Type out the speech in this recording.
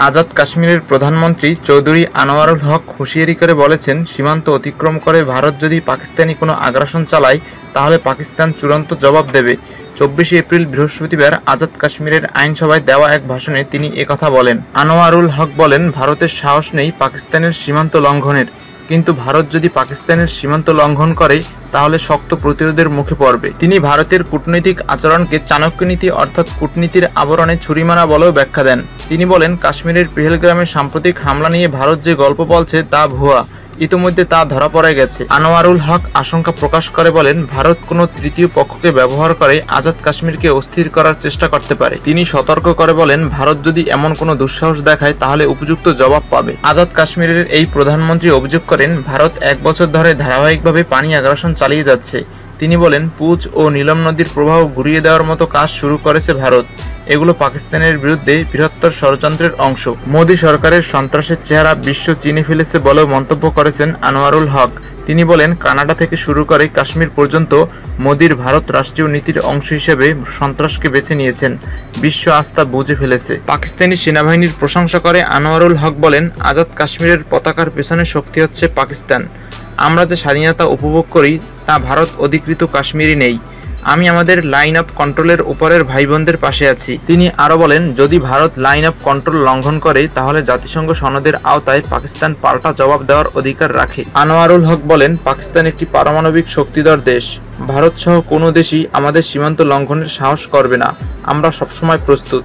আজাদ কাশ্মীরের প্রধানমন্ত্রী চৌধুরী আনোয়ারুল হক হুঁশিয়ারি করে বলেছেন, সীমান্ত অতিক্রম করে ভারত যদি পাকিস্তানি কোনো আগ্রাসন চালায় তাহলে পাকিস্তান চূড়ান্ত জবাব দেবে। 24শে এপ্রিল বৃহস্পতিবার আজাদ কাশ্মীরের আইনসভায় দেওয়া এক ভাষণে তিনি একথা বলেন। আনোয়ারুল হক বলেন, ভারতের সাহস নেই পাকিস্তানের সীমান্ত লঙ্ঘনের, কিন্তু ভারত যদি পাকিস্তানের সীমান্ত লঙ্ঘন করে তাহলে শক্ত প্রতিরোধের মুখে পড়বে। তিনি ভারতের কূটনৈতিক আচরণকে চাণক্যনীতি অর্থাৎ কূটনীতির আবরণে ছুরি মারা বলেও ব্যাখ্যা দেন। তিনি বলেন, কাশ্মীরের পেহেলগ্রামে সাম্প্রতিক হামলা নিয়ে ভারত যে গল্প বলছে তা ভুয়া, ইতোমধ্যে তা ধরা পড়ে গেছে। আনোয়ারুল হক আশঙ্কা প্রকাশ করে বলেন, ভারত কোনো তৃতীয় পক্ষকে ব্যবহার করে আজাদ কাশ্মীরকে অস্থির করার চেষ্টা করতে পারে। তিনি সতর্ক করে বলেন, ভারত যদি এমন কোনো দুঃসাহস দেখায় তাহলে উপযুক্ত জবাব পাবে। আজাদ কাশ্মীরের এই প্রধানমন্ত্রী অভিযোগ করেন, ভারত 1 বছর ধরে ধারাবাহিকভাবে পানি আগ্রাসন চালিয়ে যাচ্ছে। তিনি বলেন, পুঁচ ও নীলম নদীর প্রবাহ ঘুরিয়ে দেওয়ার মতো কাজ শুরু করেছে ভারত। এগুলো পাকিস্তানের বিরুদ্ধে বৃহত্তর ষড়যন্ত্রের অংশ। মোদী সরকারের সন্ত্রাসের চেহারা বিশ্ব চিনে ফেলেছে বলেও মন্তব্য করেছেন আনোয়ারুল হক। তিনি বলেন, কানাডা থেকে শুরু করে কাশ্মীর পর্যন্ত মোদীর ভারত রাষ্ট্রীয় নীতির অংশ হিসেবে সন্ত্রাসকে বেছে নিয়েছেন। বিশ্ব আস্থা বুঝে ফেলেছে। পাকিস্তানি সেনাবাহিনীর প্রশংসা করে আনোয়ারুল হক বলেন, আজাদ কাশ্মীরের পতাকার পেছনে শক্তি হচ্ছে পাকিস্তান। আমরা যে স্বাধীনতা উপভোগ করি তা ভারত অধিকৃত কাশ্মীরে নেই। আমি আমাদের লাইন অফ কন্ট্রোলের উপরের ভাই বোনদের পাশে আছি। তিনি আরো বলেন, যদি ভারত লাইন অফ কন্ট্রোল লঙ্ঘন করে তাহলে জাতিসংঘ সনদের আওতায় পাকিস্তান পাল্টা জবাব দেওয়ার অধিকার রাখে। আনোয়ারুল হক বলেন, পাকিস্তান একটি পারমাণবিক শক্তিধর দেশ। ভারত সহ কোনো দেশই আমাদের সীমান্ত লঙ্ঘনের সাহস করবে না। আমরা সবসময় প্রস্তুত।